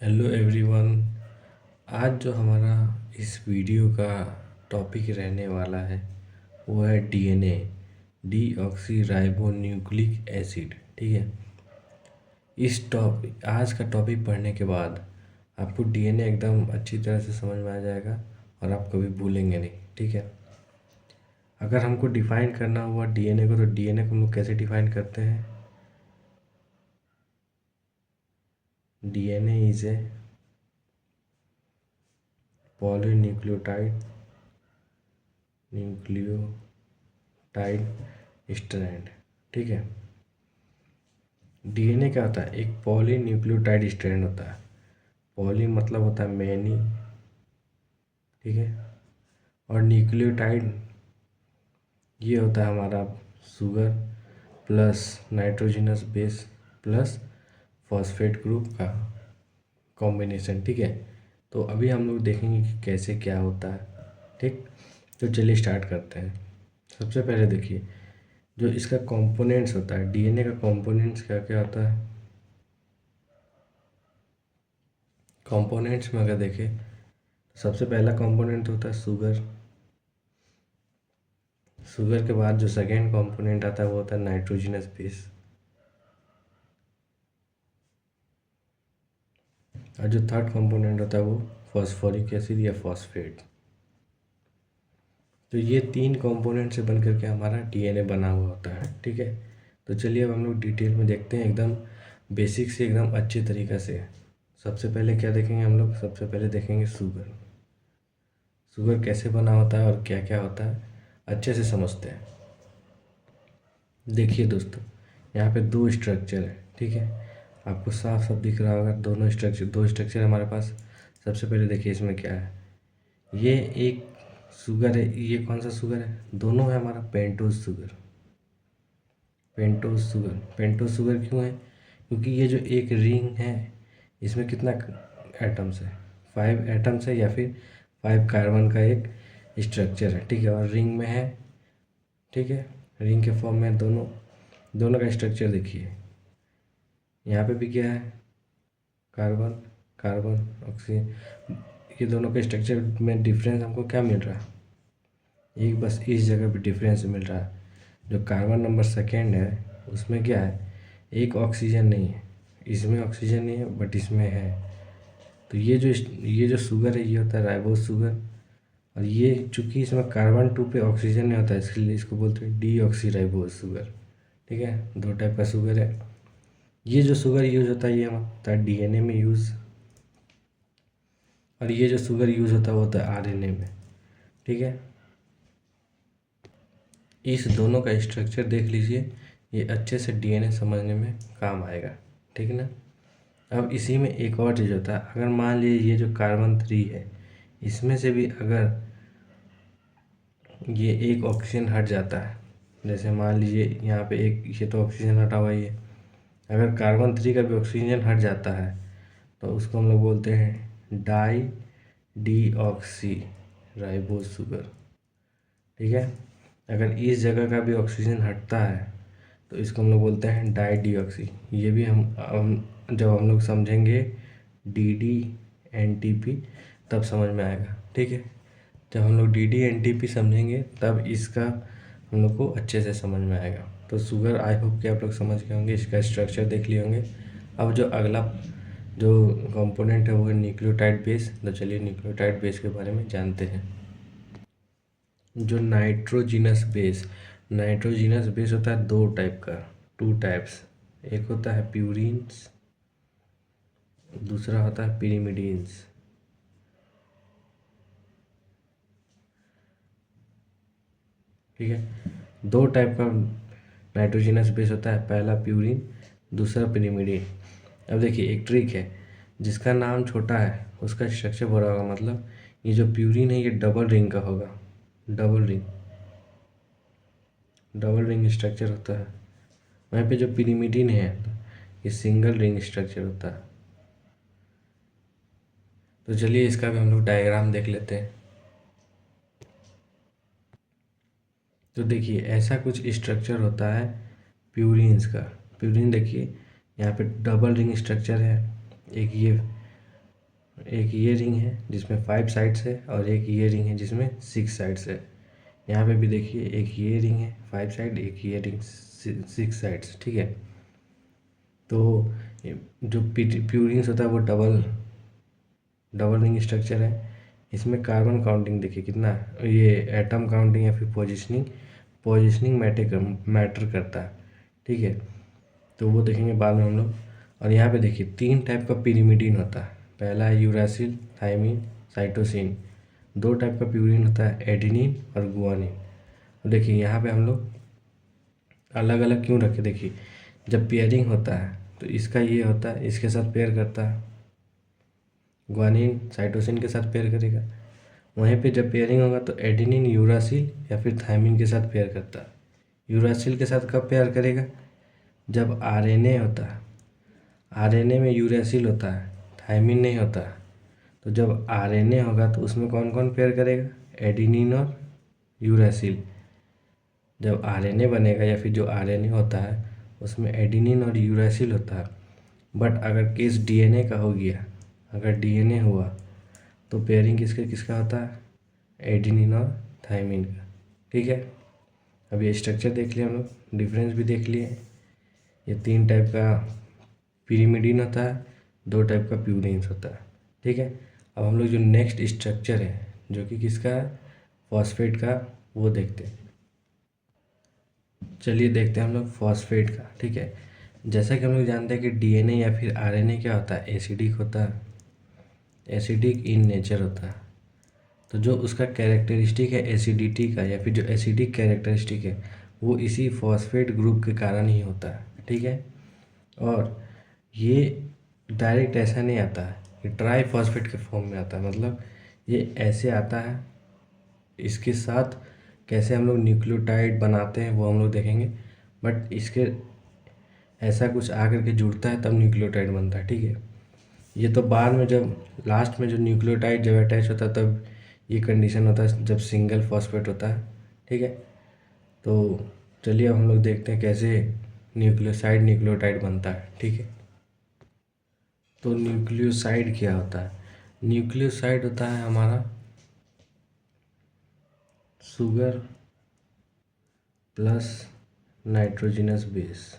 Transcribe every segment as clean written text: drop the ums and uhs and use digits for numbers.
Hello everyone. आज जो हमारा इस वीडियो का टॉपिक रहने वाला है वो है DNA, deoxy ribo nucleic acid. ठीक है। इस टॉपिक आज का टॉपिक पढ़ने के बाद आपको डीएनए एकदम अच्छी तरह से समझ में आ जाएगा और आप कभी भूलेंगे नहीं। ठीक है। अगर हमको डिफ़ाइन करना हुआ डीएनए को, तो डीएनए को हम लोग कैसे डिफ़ाइन करते हैं? DNA is a polynucleotide strand. ठीक है। डीएनए क्या होता है? एक पॉलीन्यूक्लियोटाइड स्ट्रैंड होता है। पॉली मतलब होता है मैनी, ठीक है, और न्यूक्लियोटाइड ये होता है हमारा sugar plus nitrogenous base plus phosphate group का कॉम्बिनेशन। ठीक है। तो अभी हम लोग देखेंगे कि कैसे क्या होता है। ठीक। तो चलिए स्टार्ट करते हैं। सबसे पहले देखिए, जो इसका कंपोनेंट्स होता है, डीएनए का कंपोनेंट्स क्या क्या होता है। कंपोनेंट्स में अगर देखें, सबसे पहला कंपोनेंट होता है शुगर। शुगर के बाद जो सेकेंड कंपोनेंट आता है वो होता है नाइट्रोजनस बेस, और जो थर्ड कंपोनेंट होता है वो फॉस्फोरिक एसिड या फॉस्फेट। तो ये तीन कंपोनेंट से बन करके हमारा डीएनए बना हुआ होता है। ठीक है। तो चलिए अब हम लोग डिटेल में देखते हैं, एकदम बेसिक से एकदम अच्छे तरीक़ा से। सबसे पहले क्या देखेंगे हम लोग? सबसे पहले देखेंगे शुगर। शुगर कैसे बना होता है और क्या क्या होता है, अच्छे से समझते हैं। देखिए दोस्तों, यहाँ पे दो स्ट्रक्चर है। ठीक है। आपको साफ साफ दिख रहा होगा, दो स्ट्रक्चर हमारे पास। सबसे पहले देखिए इसमें क्या है। ये एक शुगर है। ये कौन सा शुगर है? दोनों है हमारा pentose sugar. Pentose sugar, pentose sugar क्यों है? क्योंकि ये जो एक रिंग है इसमें कितना एटम्स है? 5 एटम्स है, या फिर 5 कार्बन का एक स्ट्रक्चर है। ठीक है। और रिंग में है। ठीक है। रिंग के फॉर्म में दोनों दोनों का स्ट्रक्चर देखिए। यहाँ पे भी क्या है? Carbon, carbon, oxygen. ये दोनों के स्ट्रक्चर में डिफरेंस हमको क्या मिल रहा है? एक बस इस जगह पे डिफरेंस मिल रहा है। जो कार्बन नंबर सेकेंड है उसमें क्या है? एक ऑक्सीजन नहीं है। इसमें ऑक्सीजन नहीं है बट इसमें है। तो ये जो शुगर है ये होता है राइबोज शुगर। और ये चूँकि इसमें कार्बन 2 पे ऑक्सीजन नहीं होता है, इसलिए इसको बोलते हैं डीऑक्सी राइबोज शुगर। ठीक है। दो टाइप का शुगर है। ये जो शुगर यूज़ होता है ये होता है डीएनए में यूज़, और ये जो शुगर यूज़ होता है वो होता है आरएनए में। ठीक है। इस दोनों का स्ट्रक्चर देख लीजिए, ये अच्छे से डीएनए समझने में काम आएगा। ठीक है ना। अब इसी में एक और चीज़ होता है, अगर मान लीजिए ये जो कार्बन 3 है इसमें से भी अगर ये एक ऑक्सीजन हट जाता है, जैसे मान लीजिए यहाँ पे एक, ये तो ऑक्सीजन हटा हुआ ही है। अगर कार्बन 3 का भी ऑक्सीजन हट जाता है तो उसको हम लोग बोलते हैं डाई डीऑक्सी राइबोज शुगर। ठीक है। अगर इस जगह का भी ऑक्सीजन हटता है तो इसको हम लोग बोलते हैं डाई डीऑक्सी। ये भी जब हम लोग समझेंगे D D N T P तब समझ में आएगा। ठीक है। जब हम लोग D D N T P समझेंगे तब इसका हम लोग को अच्छे से समझ में आएगा। तो शुगर आई होप कि आप लोग समझ गए होंगे, इसका स्ट्रक्चर देख लिए होंगे। अब जो अगला जो कंपोनेंट है वो है न्यूक्लियोटाइड बेस। तो चलिए न्यूक्लियोटाइड बेस के बारे में जानते हैं। जो नाइट्रोजिनस बेस होता है दो टाइप का, 2 टाइप्स। एक होता है प्यूरिन्स, दूसरा होता है पिरिमिडीन्स। ठीक है। दो टाइप का नाइट्रोजिनस बेस होता है, पहला प्यूरिन, दूसरा पिरिमिडीन। अब देखिए एक ट्रिक है, जिसका नाम छोटा है उसका स्ट्रक्चर बड़ा होगा। मतलब ये जो प्यूरिन है ये डबल रिंग का होगा। डबल रिंग स्ट्रक्चर होता है। वहीं पे जो पिरिमिडीन है ये सिंगल रिंग स्ट्रक्चर होता है। तो चलिए इसका भी हम लोग डायग्राम देख लेते हैं। तो देखिए ऐसा कुछ स्ट्रक्चर होता है प्यूरिन्स का। प्यूरिन देखिए यहाँ पे डबल रिंग स्ट्रक्चर है, एक ये एक ये रिंग है जिसमें 5 साइड्स है और एक ये रिंग है जिसमें 6 साइड्स है। यहाँ पे भी देखिए एक ये रिंग है 5 साइड, एक ये रिंग 6 साइड्स, ठीक है। तो जो प्यूरिंग्स होता है वो डबल रिंग स्ट्रक्चर है। इसमें कार्बन काउंटिंग देखिए कितना, ये एटम काउंटिंग या फिर पोजिशनिंग मैटर करता है, ठीक है। तो वो देखेंगे बाद में हम लोग। और यहाँ पे देखिए 3 टाइप का पिरिमिडीन होता है। पहला है यूरासिल, थायमिन, साइटोसिन। 2 टाइप का प्यूरिन होता है, एडेनिन और गुआनिन। तो देखिए यहाँ पे हम लोग अलग अलग क्यों रखे, देखिए जब पेयरिंग होता है तो इसका ये होता है, इसके साथ पेयर करता है, गुआनिन साइटोसिन के साथ पेयर करेगा। वहीं पे जब पेयरिंग होगा तो एडेनिन यूरासिल या फिर थायमिन के साथ पेयर करता है। यूरासिल के साथ कब पेयर करेगा, जब आरएनए होता है, आरएनए में यूरासिल होता है, थायमिन नहीं होता। तो जब आरएनए होगा तो उसमें कौन कौन पेयर करेगा, एडेनिन और यूरासिल। जब आरएनए बनेगा या फिर जो आरएनए होता है उसमें एडेनिन और यूरासिल होता है। बट अगर केस डीएनए का हो गया, अगर डीएनए हुआ तो पेयरिंग किसका होता है, एडेनिन और थायमिन का, ठीक है। अब ये स्ट्रक्चर देख लिया हम लोग, डिफरेंस भी देख लिए। ये 3 टाइप का पिरिमिडीन होता है, 2 टाइप का प्यूरिन्स होता है, ठीक है। अब हम लोग जो नेक्स्ट स्ट्रक्चर है जो कि किसका है, फॉस्फेट का, वो देखते हैं। चलिए देखते हैं हम लोग फॉस्फेट का, ठीक है। जैसा कि हम लोग जानते हैं कि डीएनए या फिर आरएनए क्या होता है, एसिडिक होता है, एसिडिक इन नेचर होता है। तो जो उसका कैरेक्टरिस्टिक है एसिडिटी का, या फिर जो एसिडिक कैरेक्टरिस्टिक है वो इसी फॉस्फेट ग्रुप के कारण ही होता है, ठीक है। और ये डायरेक्ट ऐसा नहीं आता है, ये ट्राई फॉस्फेट के फॉर्म में आता है। मतलब ये ऐसे आता है, इसके साथ कैसे हम लोग न्यूक्लियोटाइड बनाते हैं वो हम लोग देखेंगे। बट इसके ऐसा कुछ आकर के जुड़ता है तब न्यूक्लियोटाइड बनता है, ठीक है। ये तो बाद में जब लास्ट में जो न्यूक्लियोटाइड जब अटैच होता है तब ये कंडीशन होता है, जब सिंगल फॉस्फेट होता है, ठीक है। तो चलिए अब हम लोग देखते हैं कैसे न्यूक्लियोटाइड बनता है, ठीक है। तो न्यूक्लियोसाइड क्या होता है, न्यूक्लियोसाइड होता है हमारा शुगर प्लस नाइट्रोजिनस बेस।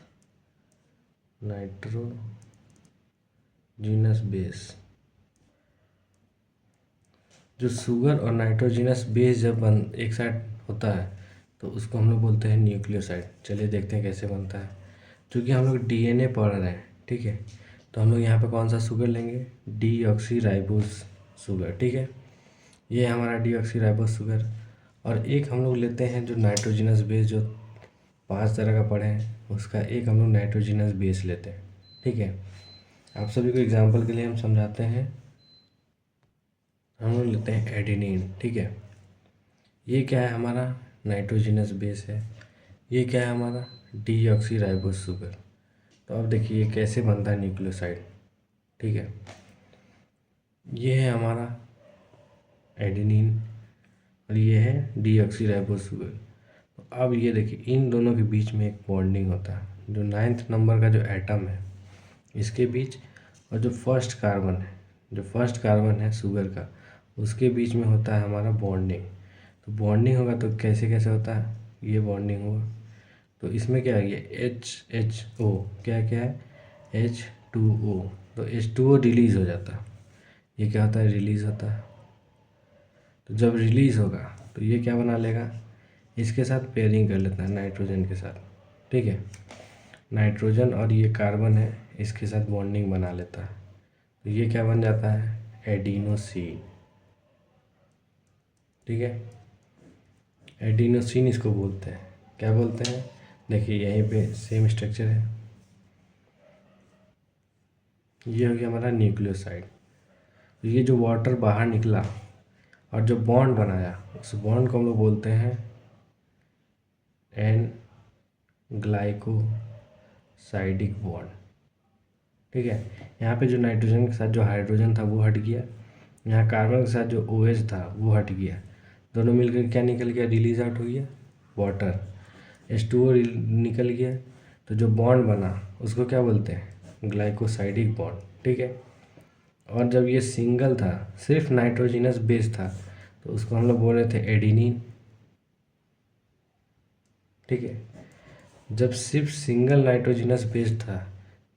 जो शुगर और नाइट्रोजिनस बेस जब एक साथ होता है तो उसको हम लोग बोलते हैं न्यूक्लियोसाइड। चलिए देखते हैं कैसे बनता है। क्योंकि हम लोग डीएनए पढ़ रहे हैं, ठीक है, तो हम लोग यहाँ पे कौन सा शुगर लेंगे, डीऑक्सीराइबोस शुगर, ठीक है। ये हमारा डीऑक्सीराइबोस शुगर। और एक हम लोग लेते हैं जो नाइट्रोजिनस बेस, जो 5 तरह का पढ़े हैं उसका एक हम लोग नाइट्रोजिनस बेस लेते हैं, ठीक है। आप सभी को एग्जांपल के लिए हम समझाते हैं। हम लोग लेते हैं एडेनिन, ठीक है। ये क्या है, हमारा नाइट्रोजिनस बेस है। ये क्या है, हमारा डीऑक्सीराइबोस शुगर। तो अब देखिए ये कैसे बनता है न्यूक्लियोसाइड, ठीक है। ये है हमारा एडेनिन और ये है डीऑक्सीराइबोस शुगर। तो अब ये देखिए इन दोनों के बीच में एक बॉन्डिंग होता है, जो 9th नंबर का जो एटम है इसके बीच, और जो फर्स्ट कार्बन है शुगर का, उसके बीच में होता है हमारा बॉन्डिंग। तो बॉन्डिंग होगा तो कैसे कैसे होता है, ये बॉन्डिंग होगा तो इसमें क्या है, HHO, क्या क्या है, H2O। तो H2O रिलीज़ हो जाता है, ये क्या होता है, रिलीज़ होता है। तो जब रिलीज़ होगा तो ये क्या बना लेगा, इसके साथ पेयरिंग कर लेता है नाइट्रोजन के साथ, ठीक है। नाइट्रोजन और ये कार्बन है, इसके साथ बॉन्डिंग बना लेता है। तो ये क्या बन जाता है, एडिनोसिन, ठीक है। एडिनोसिन इसको बोलते हैं, क्या बोलते हैं, देखिए यहीं पे सेम स्ट्रक्चर है। ये हो गया हमारा न्यूक्लियोसाइड। तो ये जो वाटर बाहर निकला और जो बॉन्ड बनाया उस बॉन्ड को हम लोग बोलते हैं एन ग्लाइकोसाइडिक बॉन्ड, ठीक है। यहाँ पे जो नाइट्रोजन के साथ जो हाइड्रोजन था वो हट गया, यहाँ कार्बन के साथ जो OH था वो हट गया, दोनों मिलकर क्या निकल गया, रिलीज आउट हो गया वाटर, H2O निकल गया। तो जो बॉन्ड बना उसको क्या बोलते हैं, ग्लाइकोसाइडिक बॉन्ड, ठीक है। और जब ये सिंगल था, सिर्फ नाइट्रोजिनस बेस था, तो उसको हम लोग बोल रहे थे एडिनिन। ठीक है, जब सिर्फ सिंगल नाइट्रोजिनस बेस था,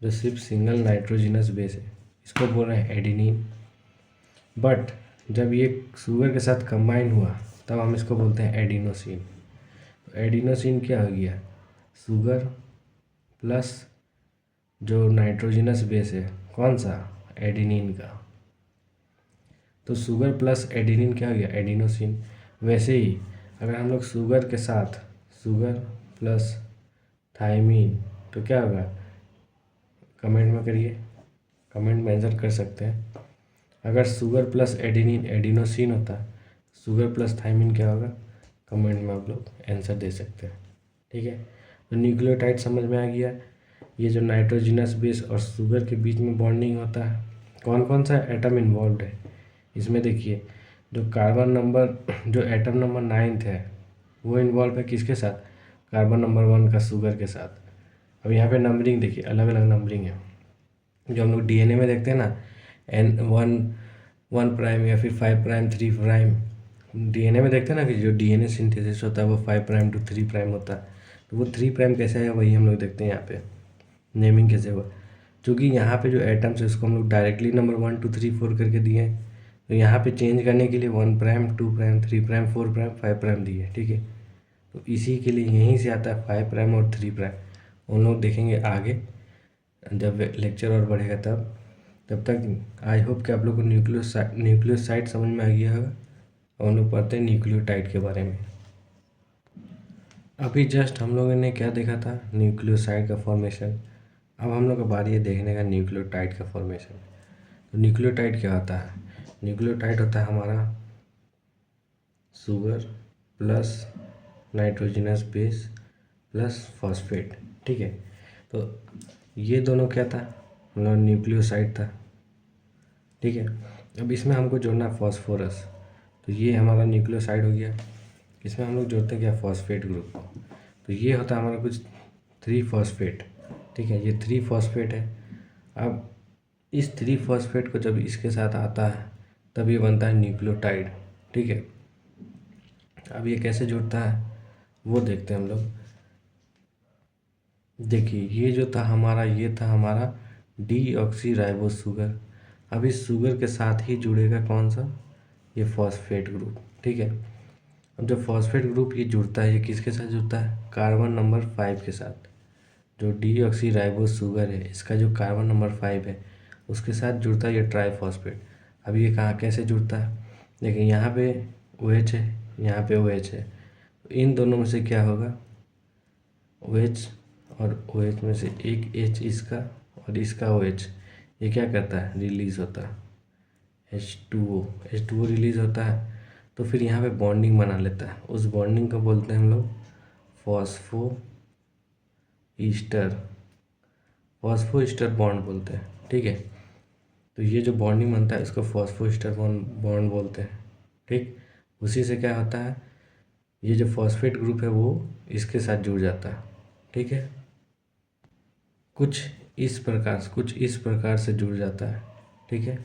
जो सिर्फ सिंगल नाइट्रोजिनस बेस है, इसको बोल रहे हैं एडिनिन। बट जब ये शुगर के साथ कंबाइन हुआ, तब हम इसको बोलते हैं एडिनोसिन। तो एडिनोसिन क्या हो गया? शुगर प्लस जो नाइट्रोजिनस बेस है, कौन सा? एडिनिन का। तो शुगर प्लस एडिनिन क्या हो गया? एडिनोसिन। वैसे ही अगर हम लोग शुगर के साथ शुगर प्लस थाइमीन, तो क्या होगा? कमेंट में करिए, कमेंट में आंसर कर सकते हैं। अगर शुगर प्लस एडिनिन एडिनोसिन होता, शुगर प्लस थाइमीन क्या होगा? कमेंट में आप लोग आंसर दे सकते हैं। ठीक है, तो न्यूक्लियोटाइड समझ में आ गया। ये जो नाइट्रोजिनस बेस और शुगर के बीच में बॉन्डिंग होता है, कौन कौन सा एटम इन्वॉल्व है इसमें? देखिए, जो कार्बन नंबर, जो एटम नंबर 9 है, वो इन्वॉल्व है किसके साथ? कार्बन नंबर 1 का शुगर के साथ। अब यहाँ पे नंबरिंग देखिए, अलग अलग नंबरिंग है। जो हम लोग डीएनए में देखते हैं ना, N1 प्राइम या फिर 5 प्राइम 3 प्राइम, डीएनए में देखते हैं ना कि जो डीएनए सिंथेसिस होता है वो 5 प्राइम टू 3 प्राइम होता है। तो वो 3 प्राइम कैसे है, वही हम लोग देखते हैं यहाँ पे नेमिंग कैसे हुआ। क्योंकि यहाँ पे जो एटम्स है उसको हम लोग डायरेक्टली नंबर 1 2 3 4 करके दिए हैं, तो यहाँ पे चेंज करने के लिए 1 prime 2 prime 3 prime 4 prime 5 prime दिए है। ठीक है, तो इसी के लिए यहीं से आता है 5 प्राइम और 3 प्राइम। उन लोग देखेंगे आगे जब लेक्चर और बढ़ेगा तब। तब तक आई होप कि आप लोग को न्यूक्लियोसाइड समझ में आ गया होगा। और हम लोग पढ़ते हैं न्यूक्लियोटाइड के बारे में। अभी जस्ट हम लोगों ने क्या देखा था? न्यूक्लियोसाइड का फॉर्मेशन। अब हम लोग का बारी है देखने का न्यूक्लियोटाइड का फॉर्मेशन। तो न्यूक्लियोटाइड क्या होता है? न्यूक्लियोटाइड होता है हमारा sugar plus nitrogenous base plus phosphate. ठीक है, तो ये दोनों क्या था? हमारा न्यूक्लियोसाइड था। ठीक है, अब इसमें हमको जोड़ना फॉस्फोरस, तो ये हमारा न्यूक्लियोसाइड हो गया। इसमें हम लोग जोड़ते हैं क्या? फॉस्फेट ग्रुप को। तो ये होता है हमारा कुछ 3 फॉस्फेट। ठीक है, ये 3 फॉस्फेट है। अब इस 3 फॉस्फेट को जब इसके साथ आता है तब ये बनता है न्यूक्लियोटाइड। ठीक है, अब ये कैसे जुड़ता है वो देखते हैं हम लोग। देखिए, ये जो था हमारा, ये था हमारा डीऑक्सीराइबोस शुगर। अब इस शुगर के साथ ही जुड़ेगा कौन सा? ये फॉस्फेट ग्रुप। ठीक है, अब जब फॉस्फेट ग्रुप ये जुड़ता है, ये किसके साथ जुड़ता है? कार्बन नंबर 5 के साथ। जो डीऑक्सीराइबोस शुगर है, इसका जो कार्बन नंबर 5 है उसके साथ जुड़ता है ये ट्राईफॉस्फेट। अब ये कहाँ कैसे जुड़ता है? देखिए, यहाँ पे OH है, यहाँ पे OH है, तो इन दोनों में से क्या होगा? OH और OH में से एक H इसका और इसका OH, ये क्या करता है? रिलीज होता है H2O रिलीज होता है। तो फिर यहाँ पे बॉन्डिंग बना लेता है, उस बॉन्डिंग को बोलते हैं हम लोग फॉस्फो ईस्टर बॉन्ड बोलते हैं। ठीक है, तो ये जो बॉन्डिंग बनता है इसको फॉस्फो ईस्टर बॉन्ड बोलते हैं। ठीक, उसी से क्या होता है? ये जो फॉस्फेट ग्रुप है वो इसके साथ जुड़ जाता है। ठीक है, कुछ इस प्रकार से जुड़ जाता है। ठीक है,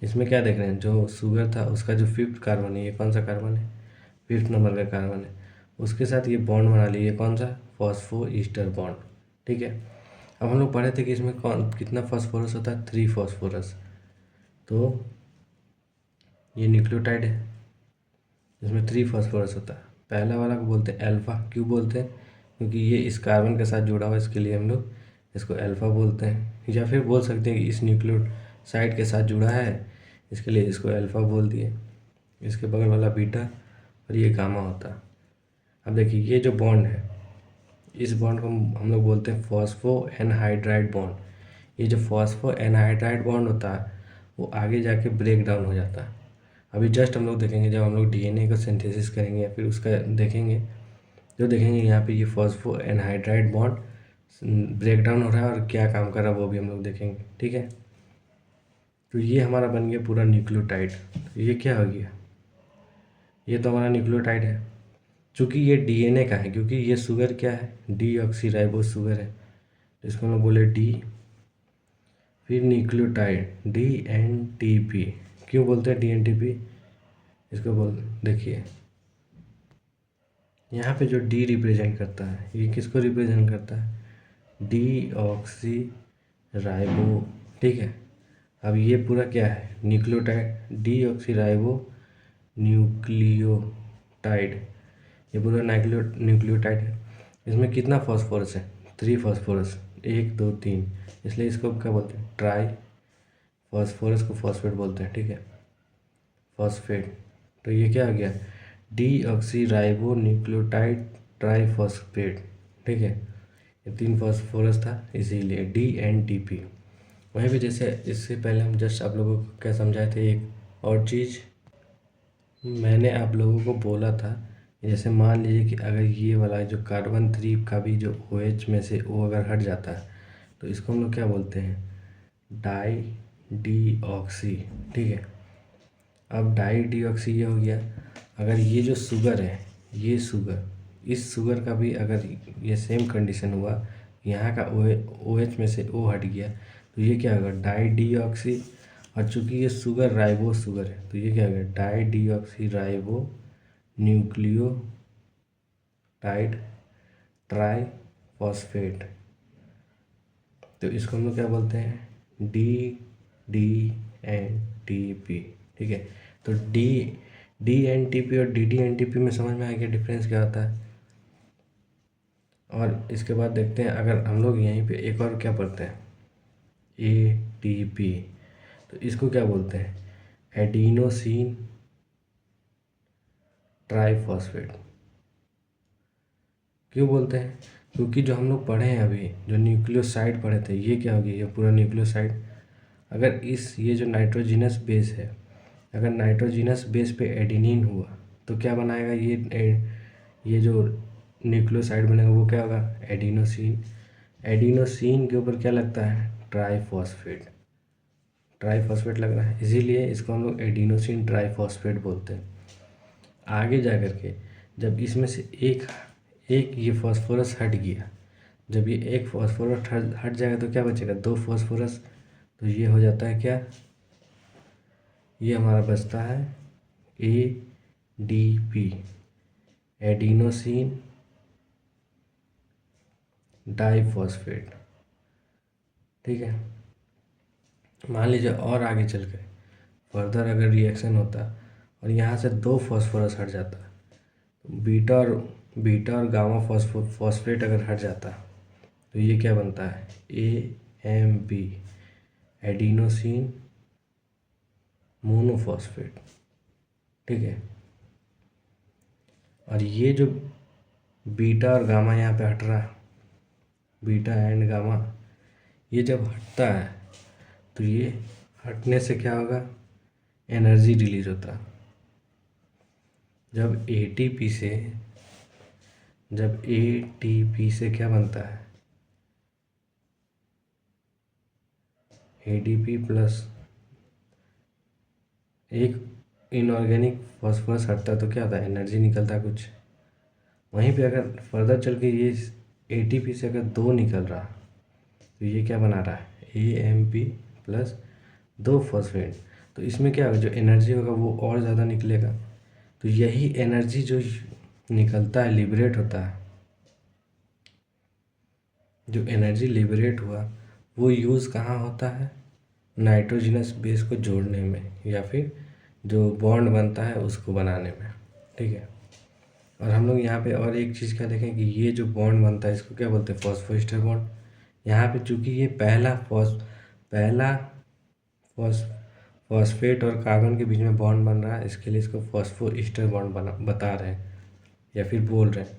इसमें क्या देख रहे हैं? जो शुगर था उसका जो 5th कार्बन है, ये कौन सा कार्बन है? 5th नंबर का कार्बन है, उसके साथ ये बॉन्ड बना लिए, कौन सा? Phospho ester bond. ठीक है, अब हम लोग पढ़े थे कि इसमें कौन कितना फॉस्फोरस होता है? 3 फॉस्फोरस। तो ये न्यूक्लियोटाइड है, इसमें 3 फॉस्फोरस होता है। पहला वाला को बोलते हैं अल्फ़ा। क्यों बोलते हैं? क्योंकि ये इस कार्बन के साथ जुड़ा हुआ है, इसके लिए हम लोग इसको अल्फ़ा बोलते हैं। या फिर बोल सकते हैं कि इस न्यूक्लियोसाइड के साथ जुड़ा है, इसके लिए इसको अल्फ़ा बोल दिए। इसके बगल वाला बीटा और ये गामा होता है। अब देखिए, ये जो बॉन्ड है, इस बॉन्ड को हम लोग बोलते हैं फॉस्फो एनहाइड्राइड बॉन्ड। ये जो फॉस्फो एनहाइड्राइड बॉन्ड होता है वो आगे जाके ब्रेक डाउन हो जाता है। अभी जस्ट हम लोग देखेंगे जब हम लोग डीएनए का सिंथेसिस करेंगे या फिर उसका देखेंगे, जो देखेंगे यहाँ पे ये phospho anhydride bond break down हो रहा है और क्या काम कर रहा है वो भी हम लोग देखेंगे। ठीक है, तो ये हमारा बन गया पूरा न्यूक्लियोटाइड। तो ये क्या हो गया? ये तो हमारा न्यूक्लियोटाइड है। चूँकि ये डीएनए का है, क्योंकि ये शुगर क्या है? डीऑक्सीराइबोस शुगर है, इसको हम लोग बोले डी फिर न्यूक्लियोटाइड DNTP। क्यों बोलते हैं DNTP? इसको बोल देखिए, यहाँ पे जो डी रिप्रेजेंट करता है, ये किसको रिप्रेजेंट करता है? Deoxy ribo. ठीक है, अब ये पूरा क्या है? न्यूक्लियोटाइड, डीऑक्सी राइबो न्यूक्लियोटाइड, ये पूरा न्यूक्लियोटाइड है। इसमें कितना फॉस्फोरस है? 3 फॉस्फोरस, 1 2 3, इसलिए इसको क्या बोलते हैं? ट्राई फॉस्फोरस को फॉस्फेट बोलते हैं। ठीक है, फॉस्फेट। तो ये क्या आ गया? Deoxy ribo nucleotide triphosphate. ठीक है, ये 3 फॉस्फोरस था, इसीलिए DNTP। वहीं पे जैसे इससे पहले हम जस्ट आप लोगों को क्या समझाए थे, एक और चीज़ मैंने आप लोगों को बोला था, जैसे मान लीजिए कि अगर ये वाला जो कार्बन 3 का भी जो OH में से O अगर हट जाता है तो इसको हम लोग क्या बोलते हैं? Di deoxy. ठीक है, अब डाई डीऑक्सी ये हो गया। अगर ये जो शुगर है, ये शुगर, इस शुगर का भी अगर ये सेम कंडीशन हुआ, यहाँ का OH में से O हट गया, तो ये क्या होगा? Di deoxy. और चूंकि ये शुगर राइबो शुगर है, तो ये क्या होगा? Di deoxy ribo nucleotide tri phosphate. तो इसको हम लोग क्या बोलते हैं? DDNTP। ठीक है, तो DNTP और DDNTP में समझ में आ गया डिफरेंस क्या होता है। और इसके बाद देखते हैं, अगर हम लोग यहीं पे एक और क्या पढ़ते हैं, ATP, तो इसको क्या बोलते हैं? Adenosine triphosphate. क्यों बोलते हैं? क्योंकि जो हम लोग पढ़े हैं अभी, जो न्यूक्लियोसाइड पढ़े थे, ये क्या हो गया? ये पूरा न्यूक्लियोसाइड। अगर ये जो नाइट्रोजिनस बेस है, अगर नाइट्रोजिनस बेस पे एडिनिन हुआ तो क्या बनाएगा? ये जो न्यूक्लियोसाइड बनेगा वो क्या होगा? एडिनोसिन। एडिनोसिन के ऊपर क्या लगता है? ट्राईफॉस्फेट। ट्राईफॉस्फेट लग रहा है, इसीलिए इसको हम लोग एडिनोसिन ट्राईफॉस्फेट बोलते हैं। आगे जा कर के जब इसमें से एक एक ये फॉस्फोरस हट गया, जब ये एक फॉस्फोरस हट जाएगा तो क्या बचेगा? 2 फॉस्फोरस। तो ये हो जाता है क्या? ये हमारा बचता है ADP, एडिनोसिन डाईफॉस्फेट। ठीक है, मान लीजिए और आगे चल के फर्दर अगर रिएक्शन होता और यहाँ से 2 फॉस्फोरस हट जाता, बीटा और गामा फॉस्फेट अगर हट जाता, तो ये क्या बनता है? AMP, adenosine monophosphate. ठीक है, और ये जो बीटा और गामा यहाँ पे हट रहा है, बीटा एंड गामा, ये जब हटता है तो ये हटने से क्या होगा? एनर्जी रिलीज होता है। जब ATP से क्या बनता है? ADP प्लस एक इनऑर्गेनिक फॉस्फोरस हटता है तो क्या होता है? एनर्जी निकलता है कुछ। वहीं पे अगर फर्दर चल के ये ATP से अगर 2 निकल रहा तो ये क्या बना रहा है? AMP plus 2 phosphate. तो इसमें क्या होगा? जो एनर्जी होगा वो और ज़्यादा निकलेगा। तो यही एनर्जी जो निकलता है, लिबरेट होता है, जो एनर्जी लिबरेट हुआ वो यूज़ कहाँ होता है? नाइट्रोजनस बेस को जोड़ने में, या फिर जो बॉन्ड बनता है उसको बनाने में। ठीक है, और हम लोग यहाँ पे और एक चीज़ क्या देखें कि ये जो बॉन्ड बनता है इसको क्या बोलते हैं? Phosphoester bond. यहाँ पे चूँकि ये पहला फॉस्फेट और कार्बन के बीच में बॉन्ड बन रहा है, इसके लिए इसको फॉस्फोएस्टर बॉन्ड बता रहे हैं या फिर बोल रहे हैं।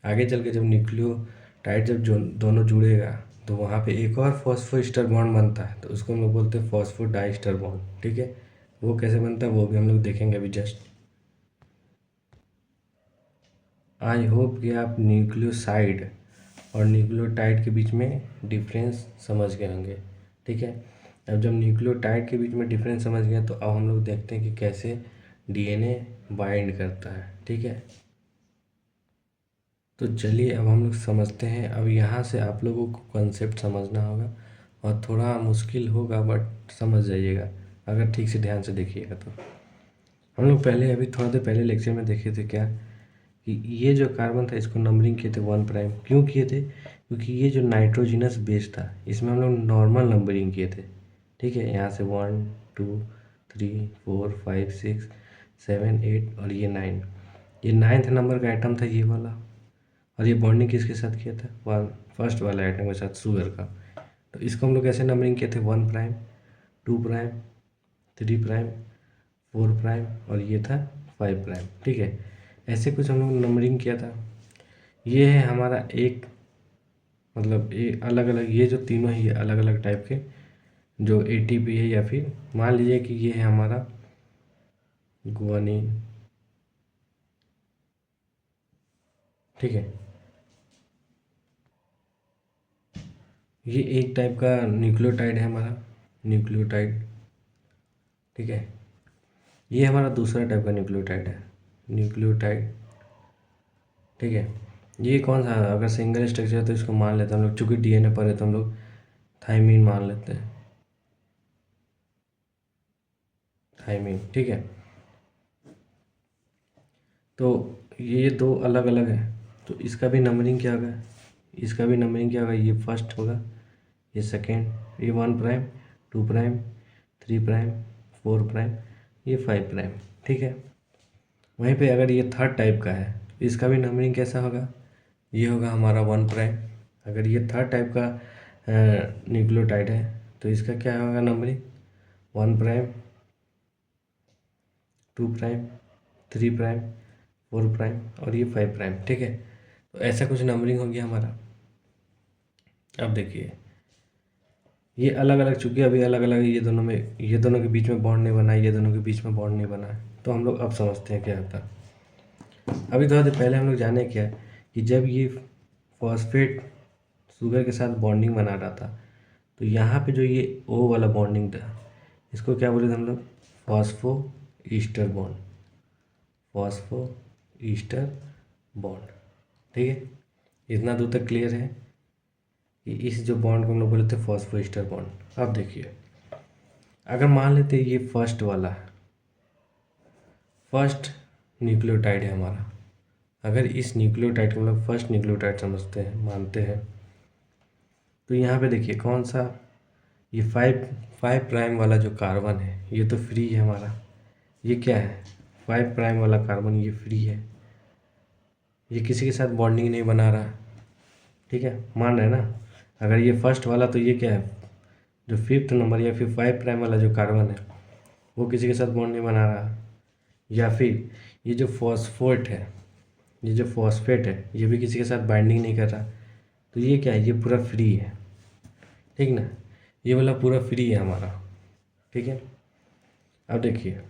आगे चल के जब न्यूक्लियोटाइड जब जो दोनों जुड़ेगा तो वहाँ पे एक और फॉस्फोएस्टर बॉन्ड बनता है, तो उसको हम लोग बोलते हैं फॉस्फोडाइस्टर बॉन्ड। ठीक है, वो कैसे बनता है वो भी हम लोग देखेंगे अभी जस्ट। आई होप कि आप न्यूक्लियोसाइड और न्यूक्लियोटाइड के बीच में डिफरेंस समझ गए होंगे। ठीक है, अब जब न्यूक्लियोटाइड के बीच में डिफरेंस समझ गए तो अब हम लोग देखते हैं कि कैसे DNA बाइंड करता है। ठीक है, तो चलिए अब हम लोग समझते हैं। अब यहाँ से आप लोगों को कॉन्सेप्ट समझना होगा। और थोड़ा मुश्किल होगा बट समझ जाइएगा अगर ठीक से ध्यान से देखिएगा तो। हम लोग पहले अभी थोड़ा देर पहले लेक्चर में देखे थे क्या कि ये जो कार्बन था इसको नंबरिंग किए थे 1'। क्यों किए थे? क्योंकि ये जो नाइट्रोजिनस बेस था इसमें हम लोग नॉर्मल नंबरिंग किए थे। ठीक है, यहाँ से 1 2 3 4 5 6 7 8 और ये 9। ये 9th नंबर का आइटम था ये वाला। और ये बॉन्डिंग किसके साथ किया था? फर्स्ट वाला आइटम के साथ, शुगर का। तो इसको हम लोग कैसे नंबरिंग किए थे? 1', 2', 3', 4' और ये था 5'। ठीक है, ऐसे कुछ हम लोग नंबरिंग किया था। ये है हमारा एक, मतलब ये अलग अलग, ये जो तीनों है ये अलग अलग टाइप के जो ATP है, या फिर मान लीजिए कि ये है हमारा गुआनिन। ठीक है, ये एक टाइप का न्यूक्लियोटाइड है हमारा, न्यूक्लियोटाइड। ठीक है, ये हमारा दूसरा टाइप का न्यूक्लियोटाइड है, न्यूक्लियोटाइड। ठीक है, ये कौन सा? अगर सिंगल स्ट्रक्चर है तो इसको मान लेते हैं हम लोग, चूँकि DNA पर है तो हम लोग थाइमीन मान लेते हैं, थाइमीन। ठीक है, तो ये दो अलग अलग है, तो इसका भी नंबरिंग क्या होगा? इसका भी नंबरिंग क्या होगा? ये फर्स्ट होगा, ये सेकेंड, ये 1', 2', 3', 4', ये 5'। ठीक है, वहीं पे अगर ये थर्ड टाइप का है इसका भी नंबरिंग कैसा होगा? ये होगा हमारा 1'। अगर ये थर्ड टाइप का न्यूक्लियोटाइड है तो इसका क्या होगा नंबरिंग? 1', 2', 3', 4' और ये 5'। ठीक है, तो ऐसा कुछ नंबरिंग हो गया हमारा। अब देखिए ये अलग अलग, चूँकि अभी अलग अलग है, ये दोनों में, ये दोनों के बीच में बॉन्ड नहीं बना है, ये दोनों के बीच में बॉन्ड नहीं बना है, तो हम लोग अब समझते हैं क्या होता है। अभी थोड़ा देर पहले हम लोग जाने क्या है कि जब ये फॉस्फेट शुगर के साथ बॉन्डिंग बना रहा था तो यहाँ पे जो ये O वाला बॉन्डिंग था इसको क्या बोले थे हम लोग? Phospho ester bond, phospho ester bond. ठीक है, इतना दूर तक क्लियर है कि इस जो बॉन्ड को हम लोग बोले थे फॉस्फो ईस्टर बॉन्ड। अब देखिए अगर मान लेते ये फर्स्ट वाला है, फर्स्ट न्यूक्लियोटाइड है हमारा, अगर इस न्यूक्लियोटाइड को हम लोग फर्स्ट न्यूक्लियोटाइड समझते हैं, मानते हैं, तो यहाँ पे देखिए कौन सा, ये 5' वाला जो कार्बन है ये तो फ्री है हमारा। ये क्या है? 5' वाला कार्बन ये फ्री है, ये किसी के साथ बॉन्डिंग नहीं बना रहा। ठीक है, मान रहे हैं ना? अगर ये फर्स्ट वाला तो ये क्या है? जो 5th नंबर या फिर 5' वाला जो कार्बन है वो किसी के साथ बॉन्ड नहीं बना रहा। या फिर ये जो फॉस्फेट है, ये जो फॉस्फेट है ये भी किसी के साथ बाइंडिंग नहीं कर रहा, तो ये क्या है? ये पूरा फ्री है। ठीक ना, ये वाला पूरा फ्री है हमारा। ठीक है, अब देखिए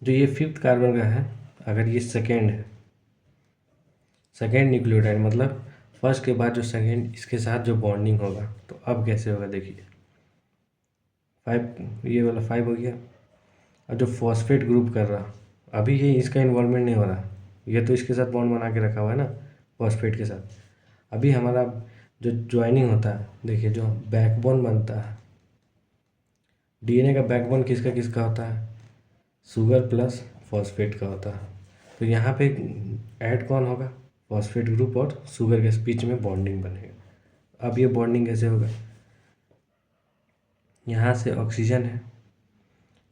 जो ये 5th कार्बन का है, अगर ये सेकेंड है, सेकेंड न्यूक्लियोटाइड, मतलब फर्स्ट के बाद जो सेकेंड, इसके साथ जो बॉन्डिंग होगा, तो अब कैसे होगा देखिए। 5, ये वाला 5 हो गया। और जो फॉस्फेट ग्रुप कर रहा, अभी ये इसका इन्वॉल्वमेंट नहीं हो रहा, ये तो इसके साथ बॉन्ड बना के रखा हुआ है ना फॉस्फेट के साथ। अभी हमारा जो ज्वाइनिंग होता है, देखिए जो बैकबोन बनता है, DNA का बैकबोन किसका किसका होता है? शुगर प्लस फॉस्फेट का होता है। तो यहाँ पे ऐड कौन होगा? फॉस्फेट ग्रुप और शुगर के बीच में बॉन्डिंग बनेगा। अब ये बॉन्डिंग कैसे होगा? यहाँ से ऑक्सीजन है,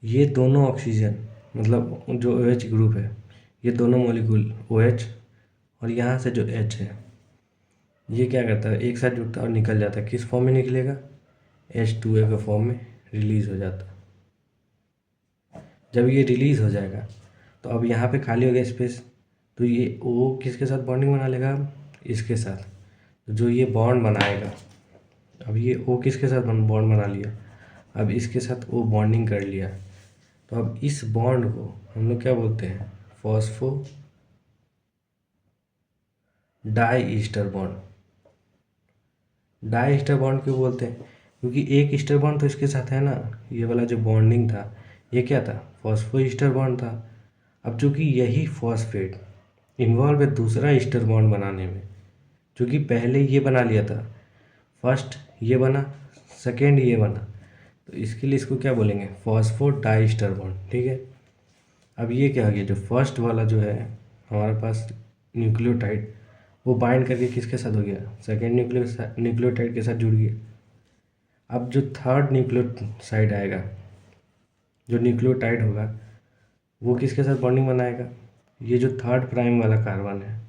ये दोनों ऑक्सीजन, मतलब जो OH ग्रुप है, ये दोनों मॉलिक्यूल OH, और यहाँ से जो H है ये क्या करता है? एक साथ जुड़ता है और निकल जाता है। किस फॉर्म में निकलेगा? H2A के फॉर्म में रिलीज हो जाता है। जब ये रिलीज हो जाएगा तो अब यहाँ पे खाली हो गया स्पेस, तो ये O किसके साथ बॉन्डिंग बना लेगा? इसके साथ। तो जो ये बॉन्ड बनाएगा, अब ये O किसके साथ बॉन्ड बना लिया? अब इसके साथ O बॉन्डिंग कर लिया, तो अब इस बॉन्ड को हम लोग क्या बोलते हैं? Phospho di ester bond. Di ester bond क्यों बोलते हैं? क्योंकि एक ईस्टर बॉन्ड तो इसके साथ है ना, ये वाला जो बॉन्डिंग था ये क्या था? फॉस्फो ईस्टर बॉन्ड था। अब चूँकि यही फॉस्फेट इन्वॉल्व है दूसरा ईस्टर बॉन्ड बनाने में, चूँकि पहले ये बना लिया था, फर्स्ट ये बना, सेकेंड ये बना, तो इसके लिए इसको क्या बोलेंगे, फॉस्फोडाइस्टर बॉन्ड, ठीक है। अब ये क्या हो गया, जो फर्स्ट वाला जो है हमारे पास न्यूक्लियोटाइड, वो बाइंड करके किसके साथ हो गया, सेकेंड न्यूक्लियोटाइड के साथ जुड़ गया। अब जो थर्ड न्यूक्लियोसाइड आएगा, जो न्यूक्लियोटाइड होगा, वो किसके साथ बॉन्डिंग बनाएगा, ये जो थर्ड प्राइम वाला कार्बन है,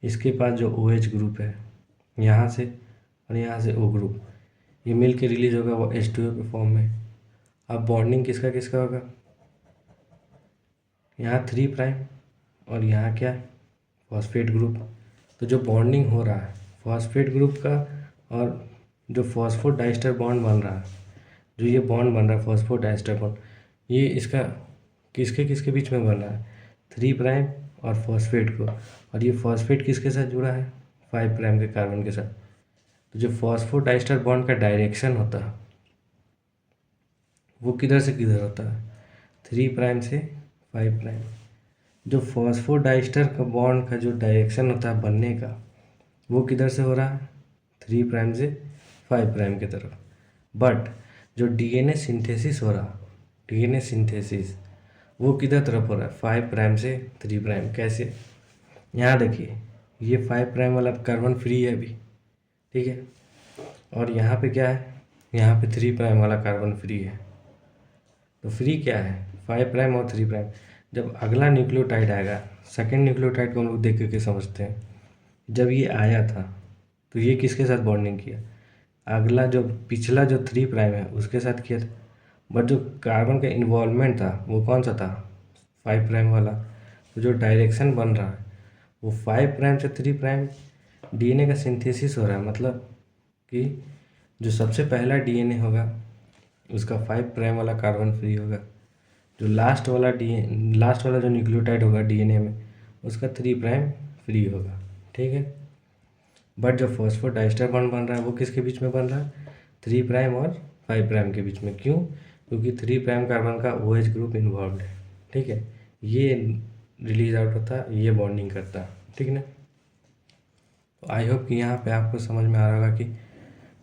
इसके पास जो OH ग्रुप है यहाँ से और यहाँ से O ग्रुप, ये मिल के रिलीज होगा वो H2O के फॉर्म में। अब बॉन्डिंग किसका किसका होगा, यहाँ 3 प्राइम और यहाँ क्या, फॉस्फेट ग्रुप। तो जो बॉन्डिंग हो रहा है फॉस्फेट ग्रुप का, और जो फॉस्फोडाइस्टर बॉन्ड बन रहा है, जो ये बॉन्ड बन रहा है फॉस्फोडाइस्टर बॉन्ड, ये इसका किसके किसके बीच में बन रहा है, 3 प्राइम और फॉस्फेट को। और ये फॉस्फेट किसके साथ जुड़ा है, 5 प्राइम के कार्बन के साथ। तो जो फॉस्फोडाइस्टर बॉन्ड का डायरेक्शन होता है वो किधर से किधर होता है, 3 प्राइम से 5 प्राइम। जो फॉस्फोडाइस्टर का बॉन्ड का जो डायरेक्शन होता है बनने का, वो किधर से हो रहा है, 3 प्राइम से 5 प्राइम की तरफ। बट जो DNA सिंथेसिस हो रहा, DNA सिंथेसिस वो किधर तरफ हो रहा है, 5 प्राइम से 3 प्राइम। कैसे, यहाँ देखिए ये 5 प्राइम वाला कार्बन फ्री है अभी, ठीक है, और यहाँ पे क्या है, यहाँ पे 3 प्राइम वाला कार्बन फ्री है। तो फ्री क्या है, 5 प्राइम और 3 प्राइम। जब अगला न्यूक्लियोटाइड आएगा, सेकेंड न्यूक्लियोटाइड को हम लोग देख करके समझते हैं, जब ये आया था तो ये किसके साथ बॉन्डिंग किया, अगला जो पिछला जो 3 प्राइम है उसके साथ किया था। बट जो कार्बन का इन्वॉल्वमेंट था वो कौन सा था, 5 प्राइम वाला। तो जो डायरेक्शन बन रहा है वो 5 प्राइम से 3 प्राइम DNA का सिंथेसिस हो रहा है। मतलब कि जो सबसे पहला DNA होगा उसका 5 प्राइम वाला कार्बन फ्री होगा, जो लास्ट वाला जो न्यूक्लियोटाइड होगा DNA में उसका 3 प्राइम फ्री होगा, ठीक है। बट जो फॉस्फोडाइस्टर बॉन्ड बन रहा है वो किसके बीच में बन रहा है, 3 प्राइम और 5 प्राइम के बीच में। क्यों, क्योंकि 3 प्राइम कार्बन का OH ग्रुप इन्वॉल्व है, ठीक है। ये रिलीज आउट होता है, ये बॉन्डिंग करता है, ठीक है ना। तो आई होप कि यहाँ पे आपको समझ में आ रहा होगा कि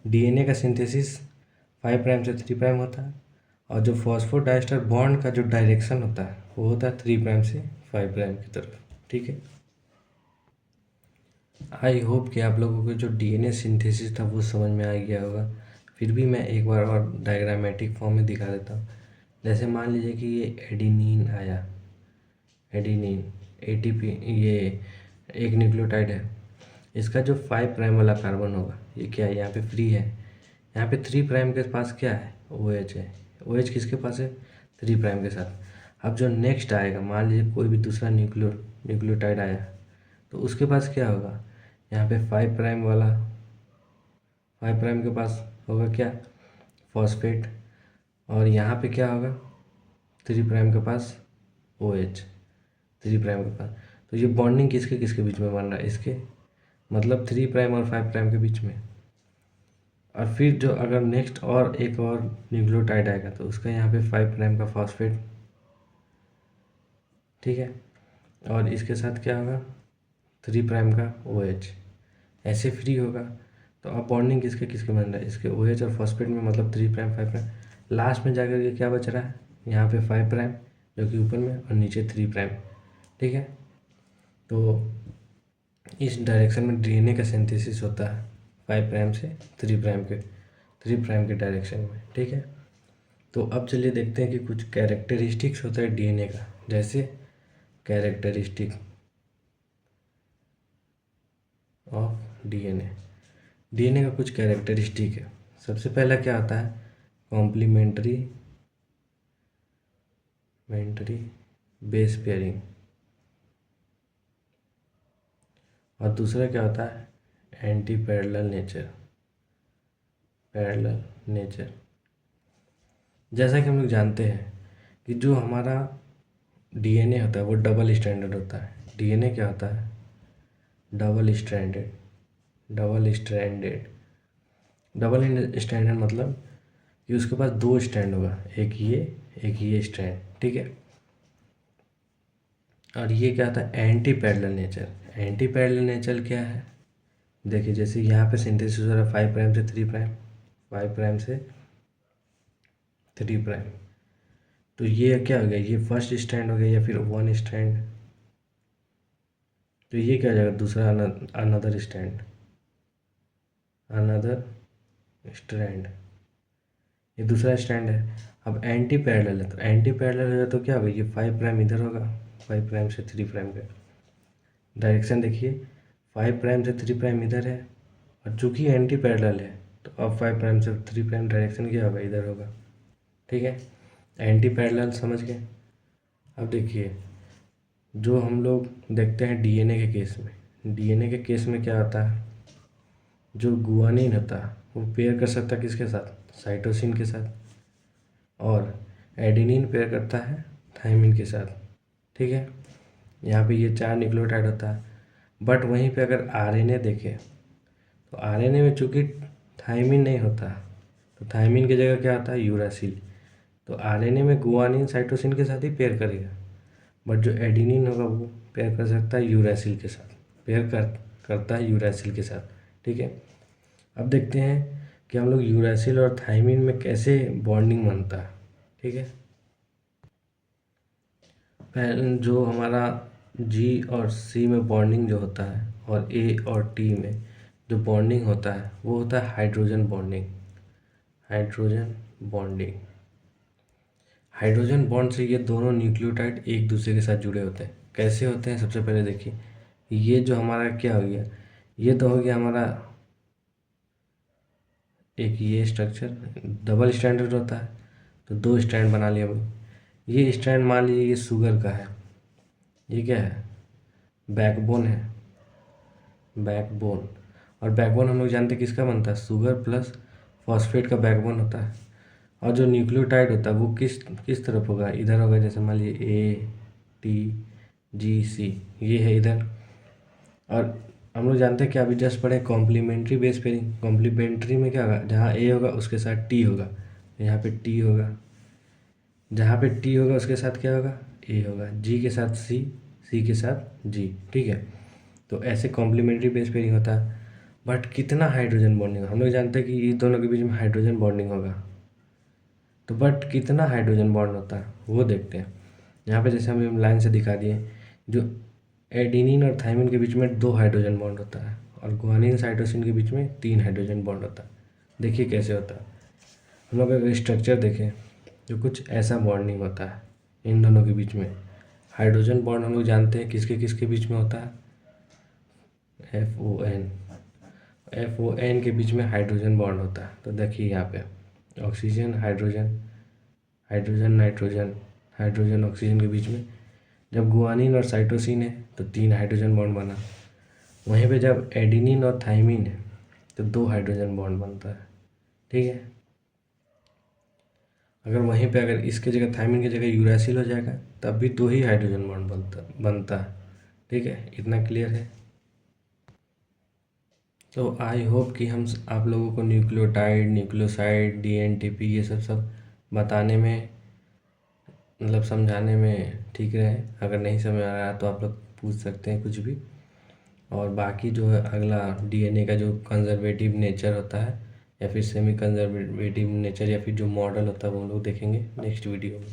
DNA का सिंथेसिस 5 प्राइम से 3 प्राइम होता है, और जो फॉस्फोडाइस्टर बॉन्ड का जो डायरेक्शन होता है वो होता है 3 प्राइम से 5 प्राइम की तरफ, ठीक है। आई होप कि आप लोगों को जो DNA सिंथेसिस था वो समझ में आ गया होगा। फिर भी मैं एक बार और डायग्रामेटिक फॉर्म में दिखा देता हूँ। जैसे मान लीजिए कि ये एडिनिन आया, एडिनिन ATP, ये एक न्यूक्लियोटाइड है, इसका जो 5 प्राइम वाला कार्बन होगा ये क्या है, यहाँ पे फ्री है, यहाँ पे 3 प्राइम के पास क्या है, OH है। OH किसके पास है, 3 प्राइम के साथ। अब जो नेक्स्ट आएगा, मान लीजिए कोई भी दूसरा न्यूक्लियोटाइड आया तो उसके पास क्या होगा, यहाँ पे 5 प्राइम वाला, 5 प्राइम के पास होगा क्या, फॉस्फेट, और यहाँ पे क्या होगा, 3 प्राइम के पास OH, 3 प्राइम के पास। तो ये बॉन्डिंग किसके किसके बीच में बन रहा है, इसके मतलब 3 प्राइम और 5 प्राइम के बीच में। और फिर जो अगर नेक्स्ट और एक और न्यूक्लियोटाइड आएगा तो उसका यहाँ पे 5 प्राइम का फॉस्फेट, ठीक है, और इसके साथ क्या होगा, 3 प्राइम का OH, ऐसे फ्री होगा। तो अब बॉन्डिंग किसके किसके बन रहा है, इसके OH और फॉस्फेट में, मतलब 3 प्राइम 5 प्राइम। लास्ट में जाकर के क्या बच रहा है, यहाँ पे 5 प्राइम जो कि ऊपर में, और नीचे 3 प्राइम, ठीक है। तो इस डायरेक्शन में DNA का सिंथेसिस होता है 5 प्राइम से 3 प्राइम के डायरेक्शन में, ठीक है। तो अब चलिए देखते हैं कि कुछ कैरेक्टरिस्टिक्स होता है DNA का। जैसे कैरेक्टरिस्टिक ऑफ DNA का कुछ कैरेक्टरिस्टिक है। सबसे पहला क्या होता है, कॉम्प्लीमेंट्री बेस पेयरिंग, और दूसरा क्या होता है, एंटी पैरेलल नेचर। जैसा कि हम लोग जानते हैं कि जो हमारा DNA होता है वो डबल स्ट्रैंडेड होता है। DNA क्या होता है, डबल स्ट्रैंडेड मतलब कि उसके पास 2 स्ट्रैंड होगा, एक ये स्ट्रैंड, ठीक है। और ये क्या होता है, एंटी पैरेलल नेचर क्या है, देखिए जैसे यहाँ पे सिंथेसिस हो रहा है 5 प्राइम से 3 प्राइम, 5 प्राइम से 3 प्राइम। तो ये क्या हो गया, ये फर्स्ट स्ट्रैंड हो गया या फिर 1 स्ट्रैंड। तो ये क्या हो जाएगा, दूसरा अनदर स्ट्रैंड, अनदर स्ट्रैंड, ये दूसरा स्ट्रैंड है। अब एंटी पैरेलल है, तो एंटी पैरेलल है तो क्या होगा, ये 5 प्राइम इधर होगा, 5 प्राइम से 3 प्राइम का डायरेक्शन देखिए, 5 प्राइम से 3 प्राइम इधर है, और चूंकि एंटी पैरेलल है तो अब 5 प्राइम से 3 प्राइम डायरेक्शन क्या होगा, इधर होगा। ठीक है, एंटी पैरेलल समझ गए। अब देखिए, जो हम लोग देखते हैं डीएनए के केस में, डीएनए के केस में क्या होता है, जो गुआनिन होता है वो पेयर कर सकता है किसके साथ, साइटोसिन के साथ, और एडेनिन पेयर करता है थायमिन के साथ। ठीक है, यहाँ पे ये 4 न्यूक्लियोटाइड होता है। बट वहीं पे अगर आरएनए देखें तो आरएनए में चूँकि थायमिन नहीं होता, तो थायमिन की जगह क्या आता है, यूरासिल। तो आरएनए में गुआनिन साइटोसिन के साथ ही पेयर करेगा, बट जो एडेनिन होगा वो पेयर कर सकता है यूरासिल के साथ, करता है यूरासिल के साथ। ठीक है, अब देखते हैं कि हम लोग यूरासिल और थायमिन में कैसे बॉन्डिंग बनता है। ठीक है, पहले जो हमारा जी और सी में बॉन्डिंग जो होता है, और ए और टी में जो बॉन्डिंग होता है वो होता है hydrogen bonding. Hydrogen bonding, hydrogen bond से ये दोनों न्यूक्लियोटाइड एक दूसरे के साथ जुड़े होते हैं। कैसे होते हैं, सबसे पहले देखिए, ये जो हमारा क्या हो गया, ये तो हो गया हमारा एक ये स्ट्रक्चर, डबल स्टैंडर्ड होता है, तो 2 स्टैंड बना लिया भाई। ये स्टैंड मान लीजिए ये शुगर का है, ये क्या है, बैकबोन है, बैकबोन। और बैकबोन हम लोग जानते हैं किसका बनता है, शुगर प्लस फॉस्फेट का बैकबोन होता है। और जो न्यूक्लियोटाइड होता है वो किस तरफ होगा, इधर होगा, जैसे मान लीजिए ए टी जी सी, ये है इधर। और हम लोग जानते हैं कि अभी जस्ट पढ़े कॉम्प्लीमेंट्री बेस पेयरिंग, कॉम्प्लीमेंट्री में क्या होगा, जहाँ ए होगा उसके साथ टी होगा, यहाँ पे टी होगा, जहाँ पे टी होगा उसके साथ क्या होगा, ए होगा, जी के साथ सी, सी के साथ जी। ठीक है, तो ऐसे कॉम्प्लीमेंट्री बेस पेयरिंग होता है। बट कितना हाइड्रोजन बॉन्डिंग, हम लोग जानते हैं कि ये दोनों के बीच में हाइड्रोजन बॉन्डिंग होगा, तो बट कितना हाइड्रोजन बॉन्ड होता है वो देखते हैं। यहाँ पे जैसे हम लाइन से दिखा दिए, जो एडेनिन और थायमिन के बीच में 2 हाइड्रोजन बॉन्ड होता है, और गुआनिन साइटोसिन के बीच में 3 हाइड्रोजन बॉन्ड होता है। देखिए कैसे होता है, हम लोग अगर स्ट्रक्चर देखें जो कुछ ऐसा बॉन्डिंग होता है इन दोनों के बीच में। हाइड्रोजन बॉन्ड हम लोग जानते हैं किसके किसके बीच में होता है, FON, FON के बीच में हाइड्रोजन बॉन्ड होता है। तो देखिए यहाँ पे oxygen hydrogen, hydrogen nitrogen, hydrogen oxygen के बीच में जब गुआनिन और साइटोसिन है तो 3 हाइड्रोजन बॉन्ड बना। वहीं पे जब एडेनिन और थायमिन है तो 2 हाइड्रोजन बॉन्ड बनता है। ठीक है, अगर वहीं पे अगर इसके जगह थायमिन की जगह यूरासिल हो जाएगा तब भी 2 ही हाइड्रोजन बॉन्ड बनता है। ठीक है, इतना क्लियर है। तो आई होप कि हम आप लोगों को न्यूक्लियोटाइड, न्यूक्लियोसाइड, DNTP ये सब बताने में, मतलब समझाने में ठीक रहे। अगर नहीं समझ आ रहा तो आप लोग पूछ सकते हैं कुछ भी। और बाकी जो है अगला DNA का जो कंजर्वेटिव नेचर होता है या फिर सेमी कंजर्वेटिव नेचर या फिर जो मॉडल होता है वो हम लोग देखेंगे नेक्स्ट वीडियो में।